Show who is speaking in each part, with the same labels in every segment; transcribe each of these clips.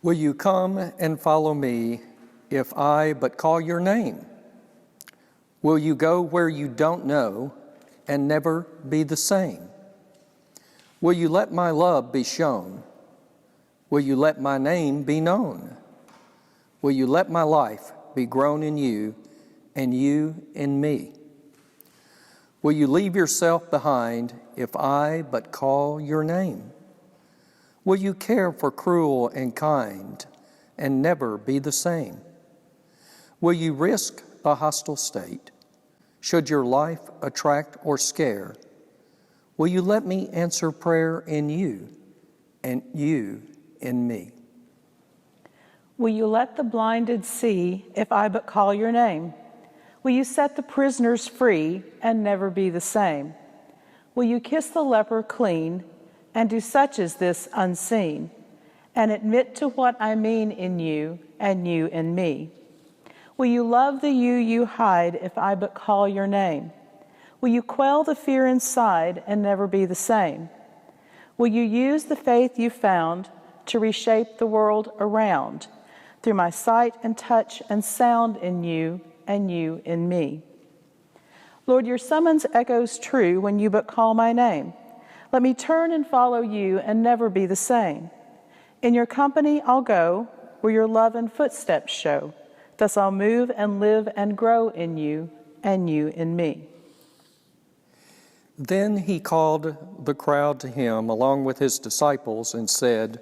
Speaker 1: Will you come and follow me if I but call your name? Will you go where you don't know and never be the same? Will you let my love be shown? Will you let my name be known? Will you let my life be grown in you and you in me? Will you leave yourself behind if I but call your name? Will you care for cruel and kind and never be the same? Will you risk a hostile state should your life attract or scare? Will you let me answer prayer in you and you in me?
Speaker 2: Will you let the blinded see if I but call your name? Will you set the prisoners free and never be the same? Will you kiss the leper clean and do such as this unseen, and admit to what I mean in you and you in me? Will you love the you hide if I but call your name? Will you quell the fear inside and never be the same? Will you use the faith you found to reshape the world around through my sight and touch and sound in you and you in me? Lord, your summons echoes true when you but call my name. Let me turn and follow you and never be the same. In your company I'll go where your love and footsteps show. Thus I'll move and live and grow in you and you in me.
Speaker 1: Then he called the crowd to him along with his disciples and said,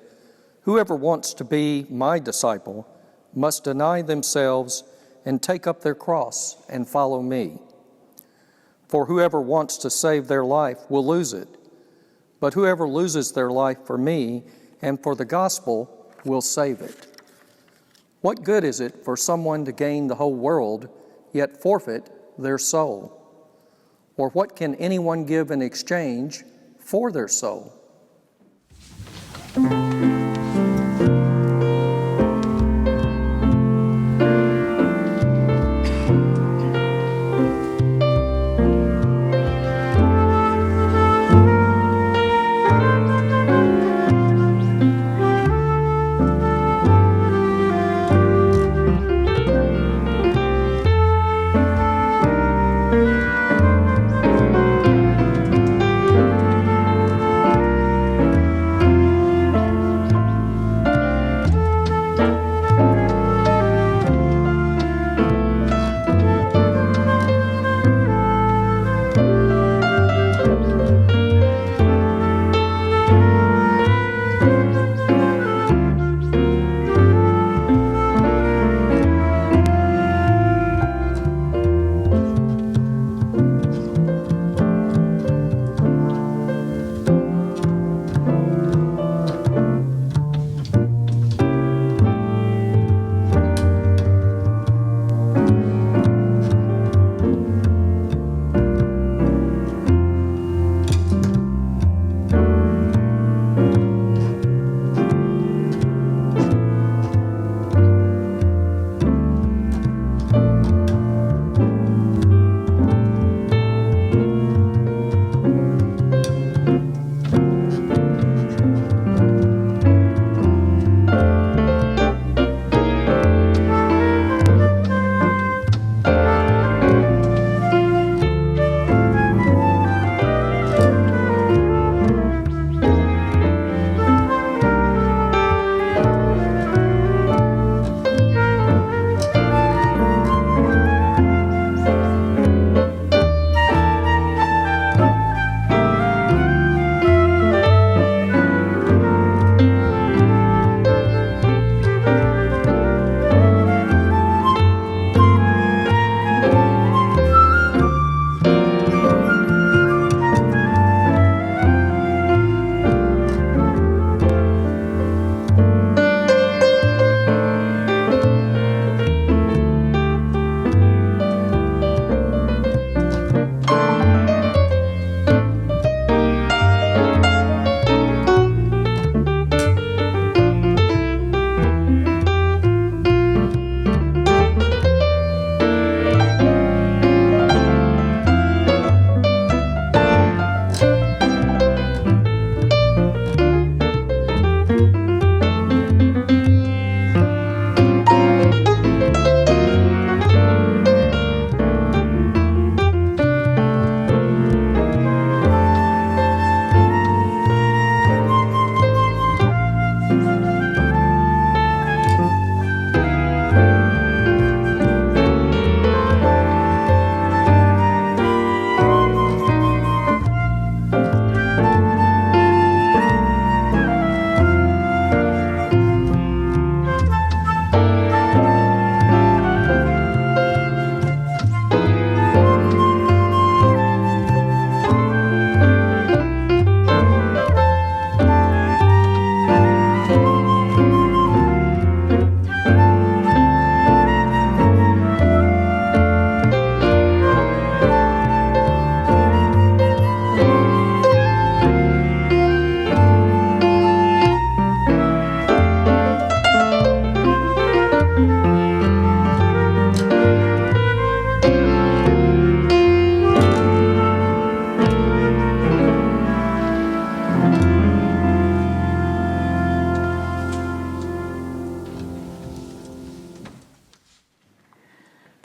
Speaker 1: "Whoever wants to be my disciple must deny themselves and take up their cross and follow me. For whoever wants to save their life will lose it, but whoever loses their life for me and for the gospel will save it. What good is it for someone to gain the whole world, yet forfeit their soul? Or what can anyone give in exchange for their soul?"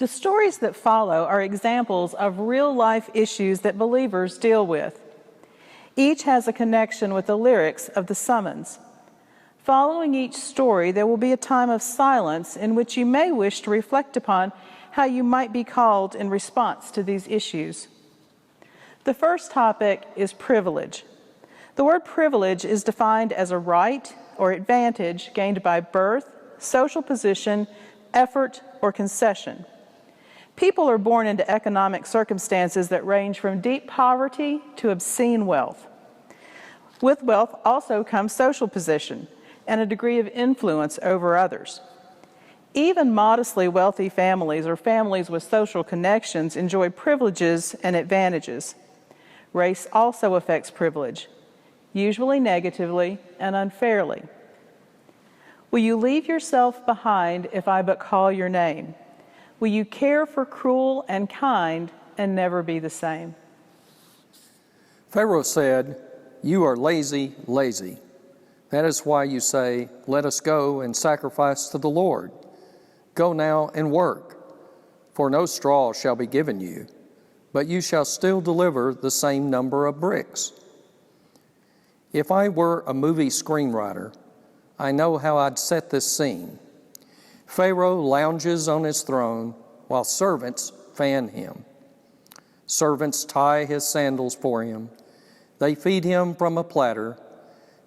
Speaker 2: The stories that follow are examples of real-life issues that believers deal with. Each has a connection with the lyrics of the summons. Following each story, there will be a time of silence in which you may wish to reflect upon how you might be called in response to these issues. The first topic is privilege. The word privilege is defined as a right or advantage gained by birth, social position, effort, or concession. People are born into economic circumstances that range from deep poverty to obscene wealth. With wealth also comes social position and a degree of influence over others. Even modestly wealthy families or families with social connections enjoy privileges and advantages. Race also affects privilege, usually negatively and unfairly. Will you leave yourself behind if I but call your name? Will you care for cruel and kind and never be the same?
Speaker 1: Pharaoh said, "You are lazy, lazy. That is why you say, 'Let us go and sacrifice to the Lord.' Go now and work, for no straw shall be given you, but you shall still deliver the same number of bricks." If I were a movie screenwriter, I know how I'd set this scene. Pharaoh lounges on his throne while servants fan him. Servants tie his sandals for him. They feed him from a platter.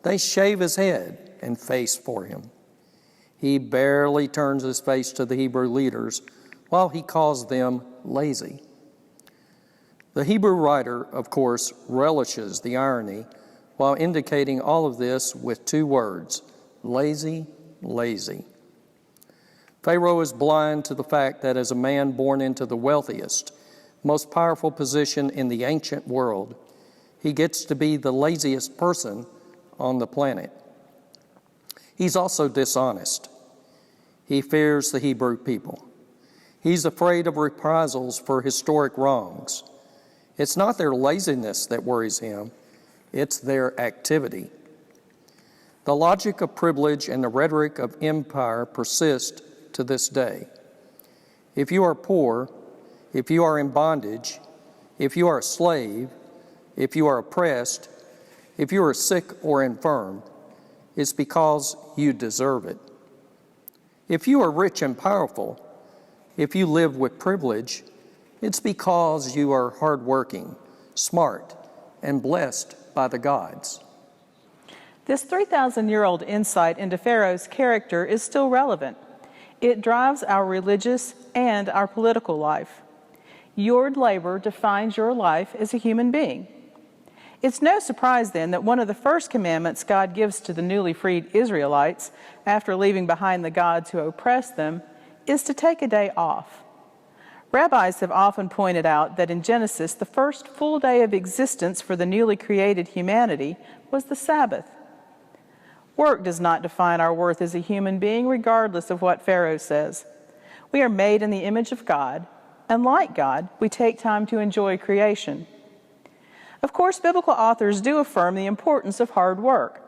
Speaker 1: They shave his head and face for him. He barely turns his face to the Hebrew leaders while he calls them lazy. The Hebrew writer, of course, relishes the irony while indicating all of this with two words, lazy, lazy. Pharaoh is blind to the fact that as a man born into the wealthiest, most powerful position in the ancient world, he gets to be the laziest person on the planet. He's also dishonest. He fears the Hebrew people. He's afraid of reprisals for historic wrongs. It's not their laziness that worries him, it's their activity. The logic of privilege and the rhetoric of empire persist to this day. If you are poor, if you are in bondage, if you are a slave, if you are oppressed, if you are sick or infirm, it's because you deserve it. If you are rich and powerful, if you live with privilege, it's because you are hardworking, smart, and blessed by the gods.
Speaker 2: This 3,000-year-old insight into Pharaoh's character is still relevant. It drives our religious and our political life. Your labor defines your life as a human being. It's no surprise then that one of the first commandments God gives to the newly freed Israelites after leaving behind the gods who oppressed them is to take a day off. Rabbis have often pointed out that in Genesis, the first full day of existence for the newly created humanity was the Sabbath. Work does not define our worth as a human being, regardless of what Pharaoh says. We are made in the image of God, and like God, we take time to enjoy creation. Of course, biblical authors do affirm the importance of hard work.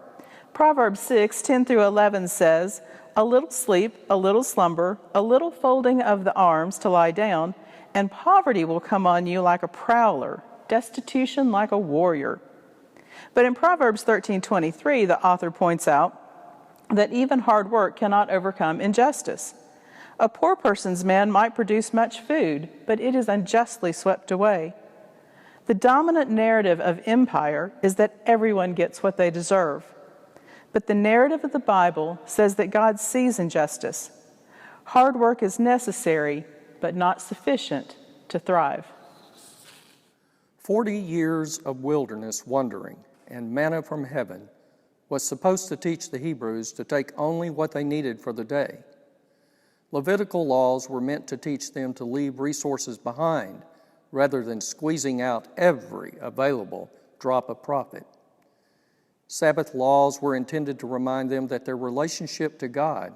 Speaker 2: Proverbs 6:10-11 says, "A little sleep, a little slumber, a little folding of the arms to lie down, and poverty will come on you like a prowler, destitution like a warrior." But in Proverbs 13:23, the author points out that even hard work cannot overcome injustice. A poor person's man might produce much food, but it is unjustly swept away. The dominant narrative of empire is that everyone gets what they deserve. But the narrative of the Bible says that God sees injustice. Hard work is necessary, but not sufficient to thrive.
Speaker 1: 40 years of wilderness wandering and manna from heaven was supposed to teach the Hebrews to take only what they needed for the day. Levitical laws were meant to teach them to leave resources behind rather than squeezing out every available drop of profit. Sabbath laws were intended to remind them that their relationship to God,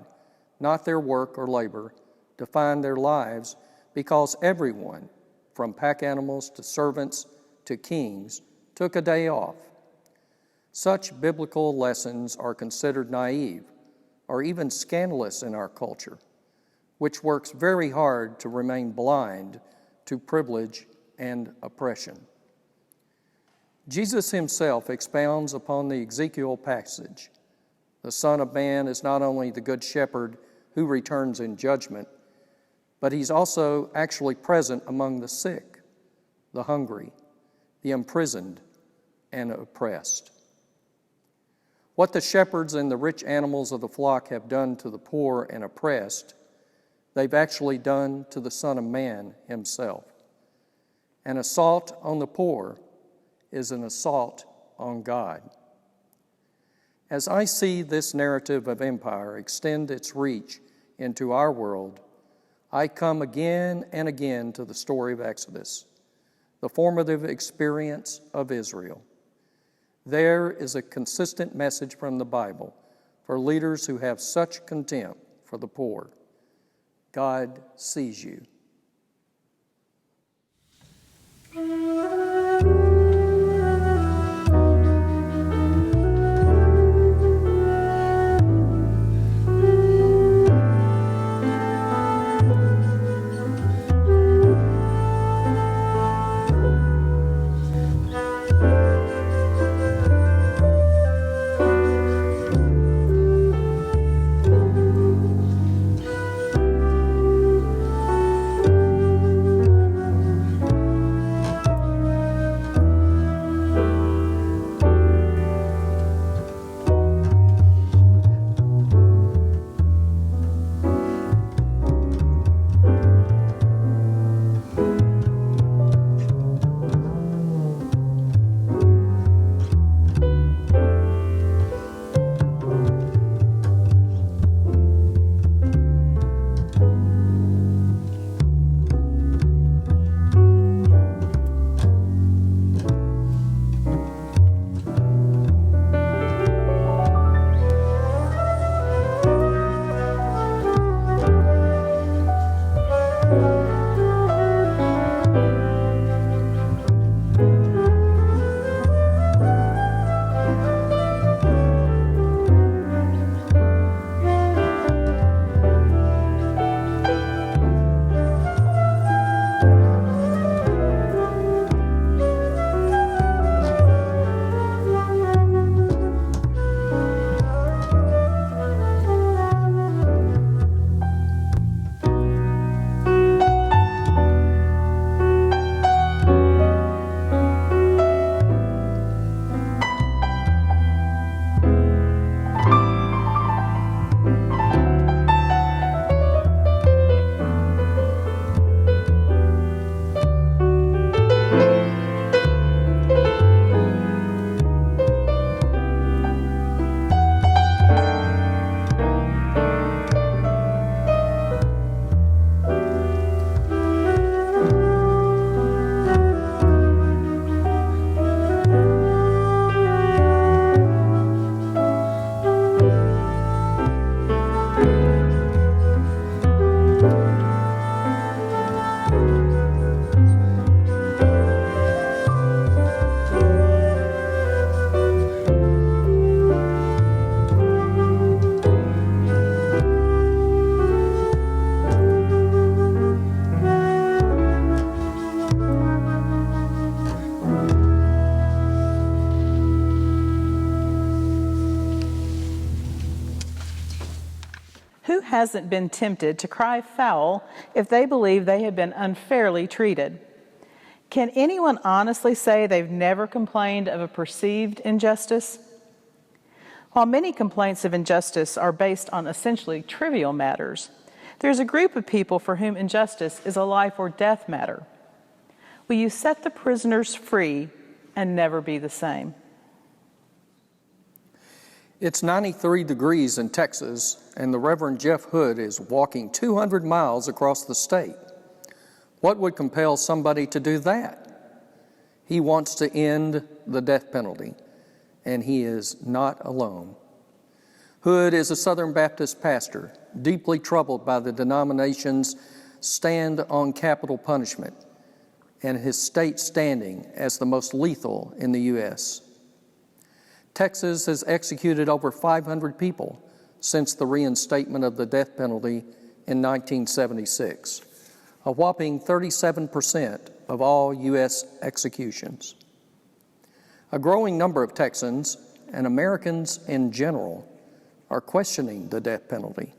Speaker 1: not their work or labor, defined their lives because everyone, from pack animals to servants to kings, took a day off. Such biblical lessons are considered naive or even scandalous in our culture. which works very hard to remain blind to privilege and oppression. Jesus himself expounds upon the Ezekiel passage. The Son of Man is not only the Good Shepherd who returns in judgment, but he's also actually present among the sick, the hungry, the imprisoned, and oppressed. What the shepherds and the rich animals of the flock have done to the poor and oppressed, they've actually done to the Son of Man himself. An assault on the poor is an assault on God. As I see this narrative of empire extend its reach into our world, I come again and again to the story of Exodus, the formative experience of Israel. There is a consistent message from the Bible for leaders who have such contempt for the poor. God sees you.
Speaker 2: Who hasn't been tempted to cry foul if they believe they have been unfairly treated? Can anyone honestly say they've never complained of a perceived injustice? While many complaints of injustice are based on essentially trivial matters, there's a group of people for whom injustice is a life or death matter. Will you set the prisoners free and never be the same?
Speaker 1: It's 93 degrees in Texas, and the Reverend Jeff Hood is walking 200 miles across the state. What would compel somebody to do that? He wants to end the death penalty, and he is not alone. Hood is a Southern Baptist pastor, deeply troubled by the denomination's stand on capital punishment and his state standing as the most lethal in the U.S. Texas has executed over 500 people since the reinstatement of the death penalty in 1976, a whopping 37% of all U.S. executions. A growing number of Texans and Americans in general are questioning the death penalty.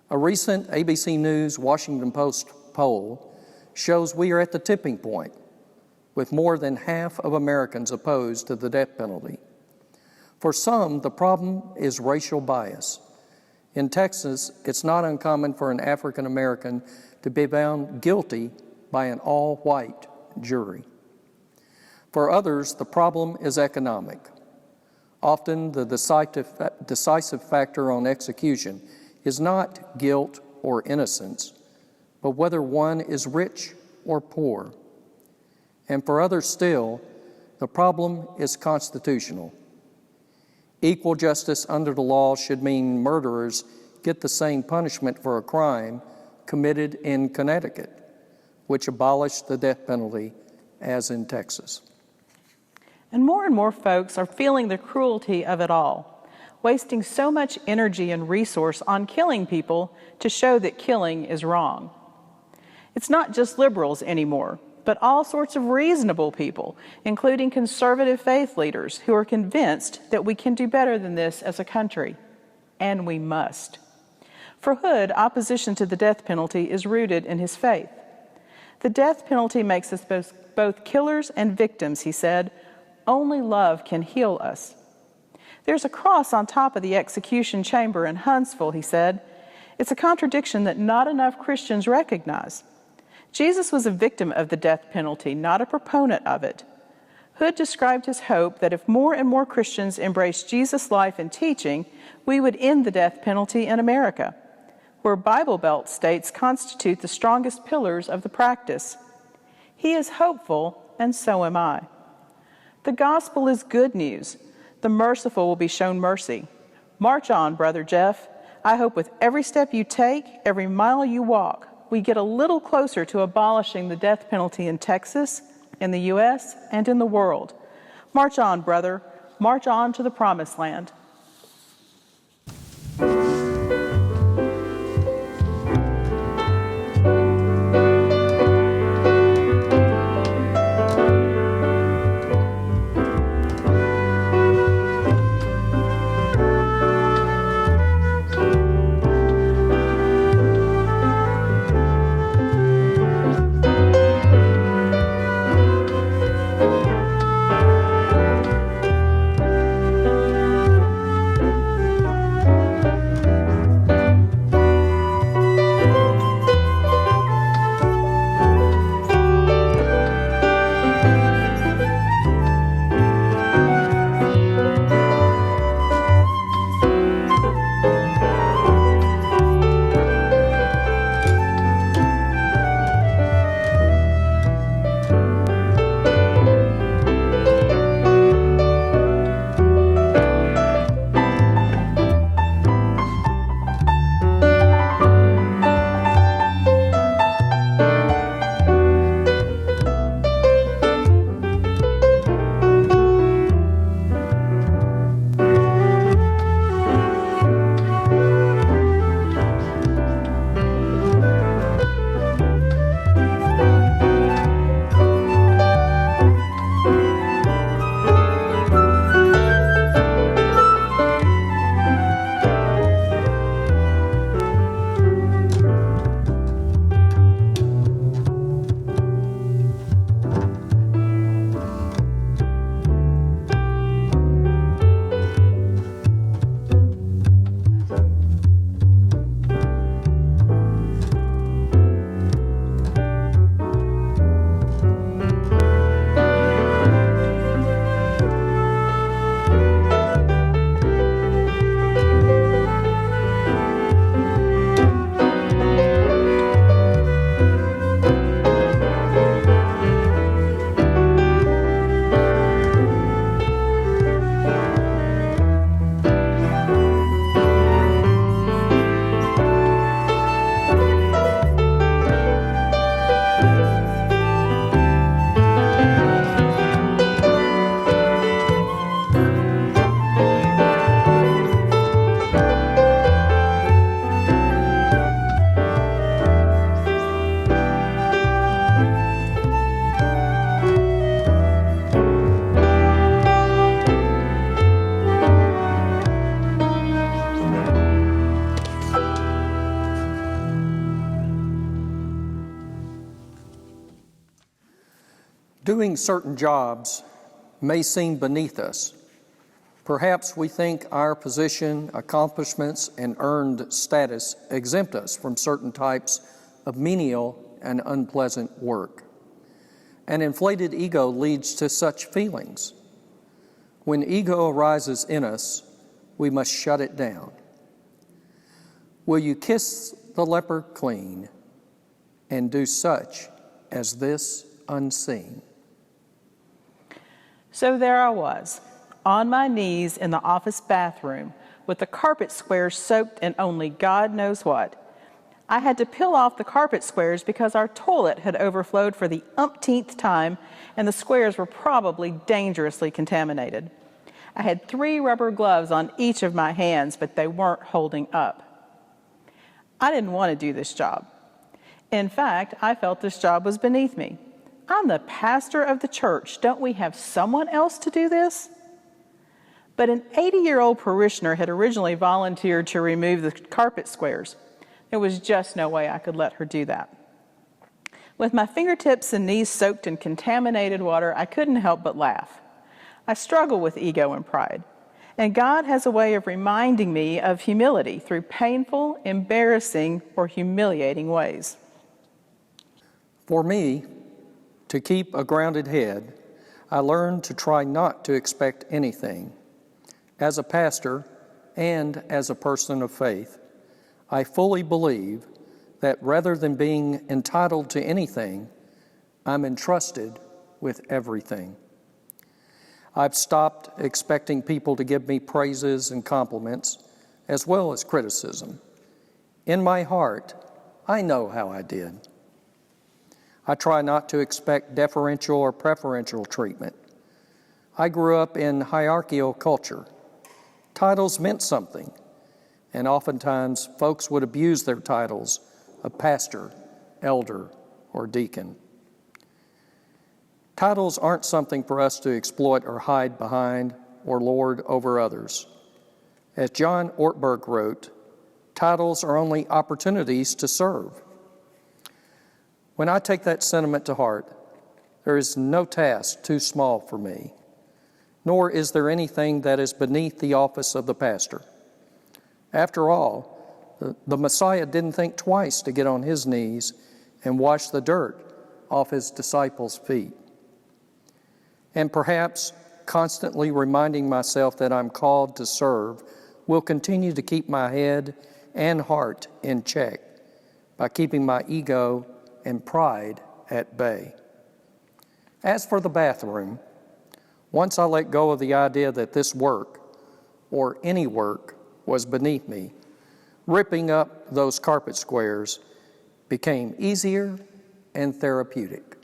Speaker 1: A recent ABC News Washington Post poll shows we are at the tipping point, with more than half of Americans opposed to the death penalty. For some, the problem is racial bias. In Texas, it's not uncommon for an African American to be found guilty by an all-white jury. For others, the problem is economic. Often, the decisive factor on execution is not guilt or innocence, but whether one is rich or poor. And for others still, the problem is constitutional. Equal justice under the law should mean murderers get the same punishment for a crime committed in Connecticut, which abolished the death penalty, as in Texas.
Speaker 2: And more folks are feeling the cruelty of it all, wasting so much energy and resource on killing people to show that killing is wrong. It's not just liberals anymore, but all sorts of reasonable people, including conservative faith leaders who are convinced that we can do better than this as a country, and we must. For Hood, opposition to the death penalty is rooted in his faith. The death penalty makes us both killers and victims, he said. Only love can heal us. There's a cross on top of the execution chamber in Huntsville, he said. It's a contradiction that not enough Christians recognize. Jesus was a victim of the death penalty, not a proponent of it. Hood described his hope that if more and more Christians embraced Jesus' life and teaching, we would end the death penalty in America, where Bible Belt states constitute the strongest pillars of the practice. He is hopeful, and so am I. The gospel is good news. The merciful will be shown mercy. March on, Brother Jeff. I hope with every step you take, every mile you walk, we get a little closer to abolishing the death penalty in Texas, in the U.S., and in the world. March on, brother. March on to the promised land.
Speaker 1: Doing certain jobs may seem beneath us. Perhaps we think our position, accomplishments, and earned status exempt us from certain types of menial and unpleasant work. An inflated ego leads to such feelings. When ego arises in us, we must shut it down. Will you kiss the leper clean and do such as this unseen?
Speaker 2: So there I was, on my knees in the office bathroom with the carpet squares soaked in only God knows what. I had to peel off the carpet squares because our toilet had overflowed for the umpteenth time and the squares were probably dangerously contaminated. I had 3 rubber gloves on each of my hands, but they weren't holding up. I didn't want to do this job. In fact, I felt this job was beneath me. I'm the pastor of the church. Don't we have someone else to do this? But an 80-year-old parishioner had originally volunteered to remove the carpet squares. There was just no way I could let her do that. With my fingertips and knees soaked in contaminated water, I couldn't help but laugh. I struggle with ego and pride, and God has a way of reminding me of humility through painful, embarrassing, or humiliating ways.
Speaker 1: For me, to keep a grounded head, I learned to try not to expect anything. As a pastor and as a person of faith, I fully believe that rather than being entitled to anything, I'm entrusted with everything. I've stopped expecting people to give me praises and compliments, as well as criticism. In my heart, I know how I did. I try not to expect deferential or preferential treatment. I grew up in hierarchical culture. Titles meant something, and oftentimes folks would abuse their titles of pastor, elder, or deacon. Titles aren't something for us to exploit or hide behind or lord over others. As John Ortberg wrote, titles are only opportunities to serve. When I take that sentiment to heart, there is no task too small for me, nor is there anything that is beneath the office of the pastor. After all, the Messiah didn't think twice to get on his knees and wash the dirt off his disciples' feet. And perhaps constantly reminding myself that I'm called to serve will continue to keep my head and heart in check by keeping my ego and pride at bay. As for the bathroom, once I let go of the idea that this work, or any work, was beneath me, ripping up those carpet squares became easier and therapeutic.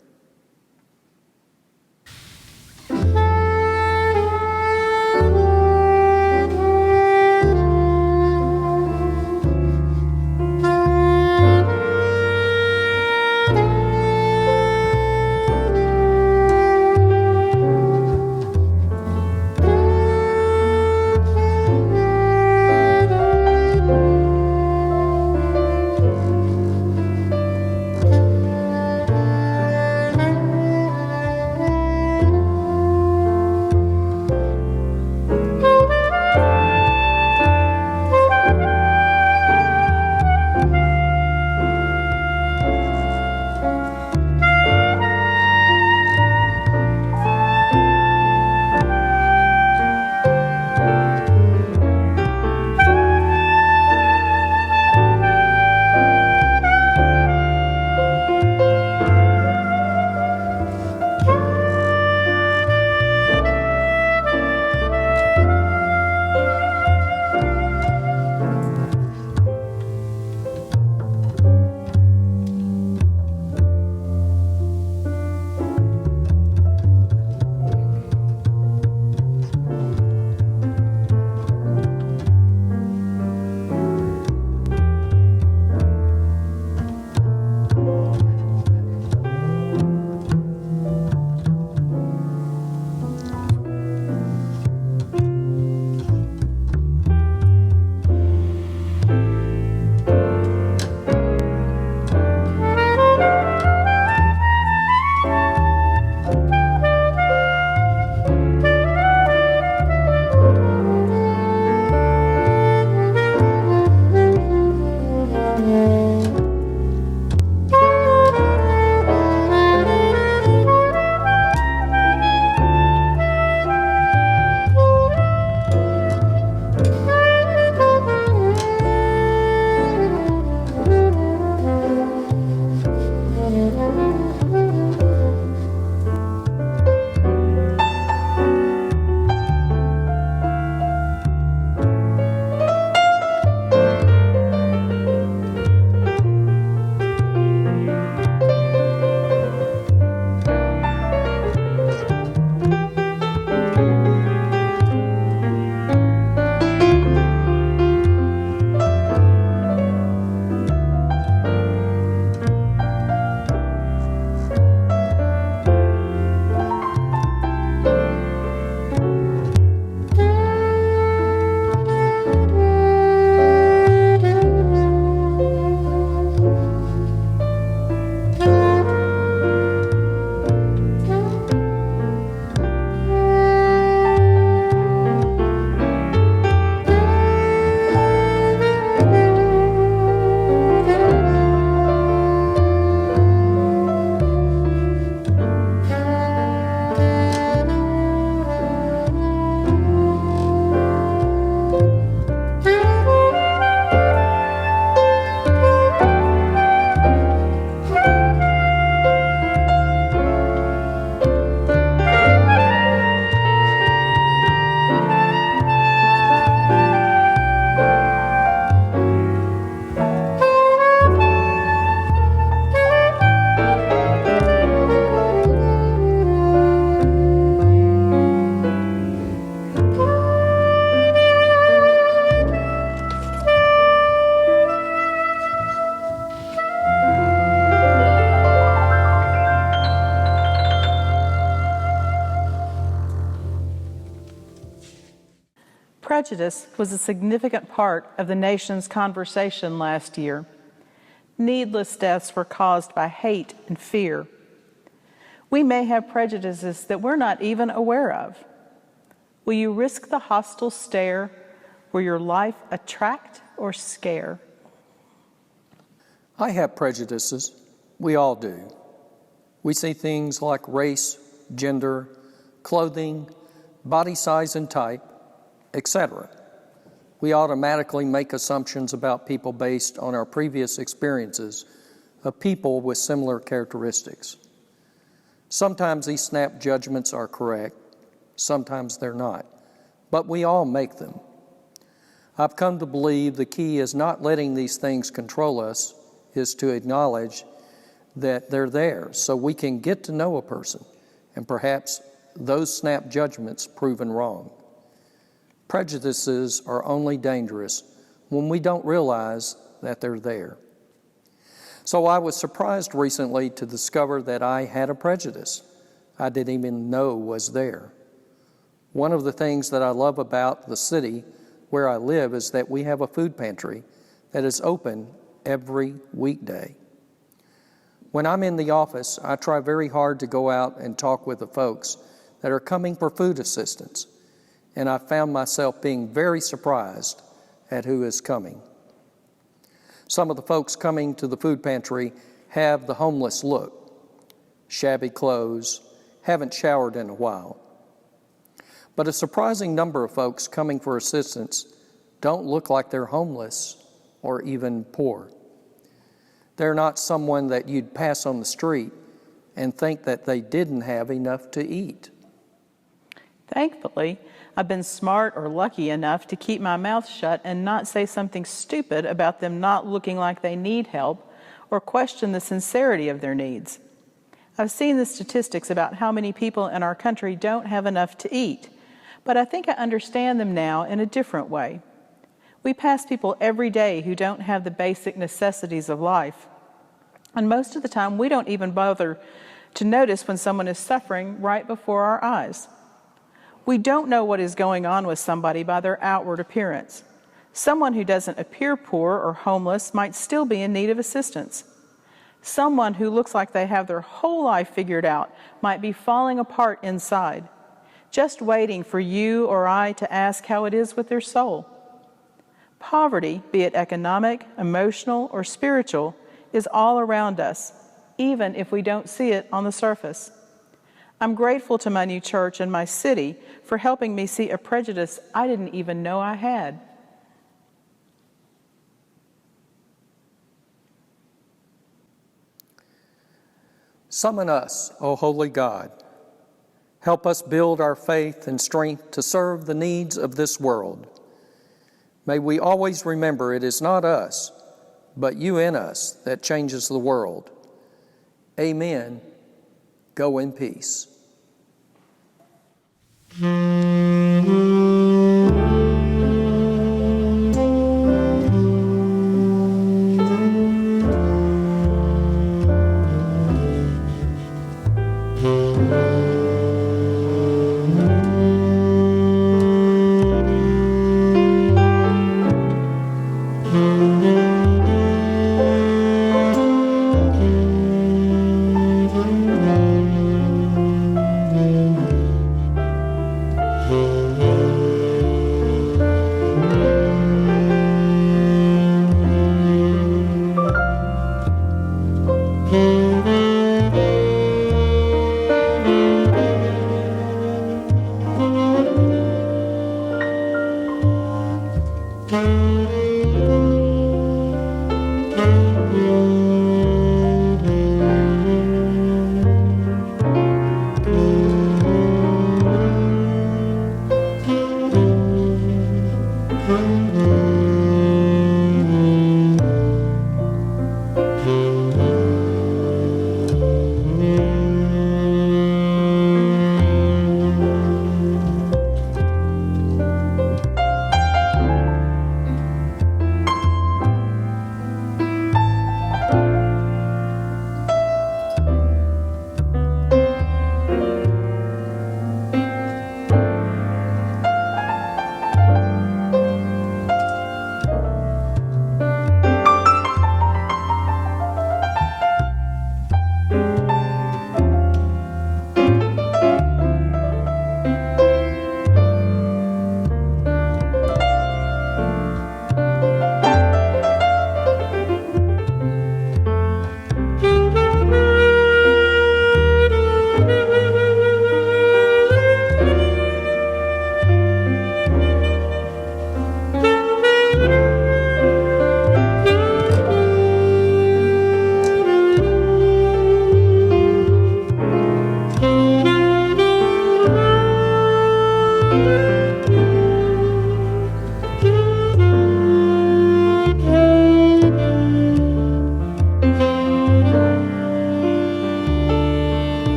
Speaker 2: Prejudice was a significant part of the nation's conversation last year. Needless deaths were caused by hate and fear. We may have prejudices that we're not even aware of. Will you risk the hostile stare? Will your life attract or scare?
Speaker 1: I have prejudices. We all do. We see things like race, gender, clothing, body size and type, etc. We automatically make assumptions about people based on our previous experiences of people with similar characteristics. Sometimes these snap judgments are correct, sometimes they're not, but we all make them. I've come to believe the key is not letting these things control us, is to acknowledge that they're there so we can get to know a person and perhaps those snap judgments proven wrong. Prejudices are only dangerous when we don't realize that they're there. So I was surprised recently to discover that I had a prejudice I didn't even know was there. One of the things that I love about the city where I live is that we have a food pantry that is open every weekday. When I'm in the office, I try very hard to go out and talk with the folks that are coming for food assistance, and I found myself being very surprised at who is coming. Some of the folks coming to the food pantry have the homeless look, shabby clothes, haven't showered in a while. But a surprising number of folks coming for assistance don't look like they're homeless or even poor. They're not someone that you'd pass on the street and think that they didn't have enough to eat.
Speaker 2: Thankfully, I've been smart or lucky enough to keep my mouth shut and not say something stupid about them not looking like they need help or question the sincerity of their needs. I've seen the statistics about how many people in our country don't have enough to eat, but I think I understand them now in a different way. We pass people every day who don't have the basic necessities of life, and most of the time we don't even bother to notice when someone is suffering right before our eyes. We don't know what is going on with somebody by their outward appearance. Someone who doesn't appear poor or homeless might still be in need of assistance. Someone who looks like they have their whole life figured out might be falling apart inside, just waiting for you or I to ask how it is with their soul. Poverty, be it economic, emotional, or spiritual, is all around us, even if we don't see it on the surface. I'm grateful to my new church and my city for helping me see a prejudice I didn't even know I had.
Speaker 1: Summon us, O holy God. Help us build our faith and strength to serve the needs of this world. May we always remember it is not us, but you in us that changes the world. Amen. Go in peace.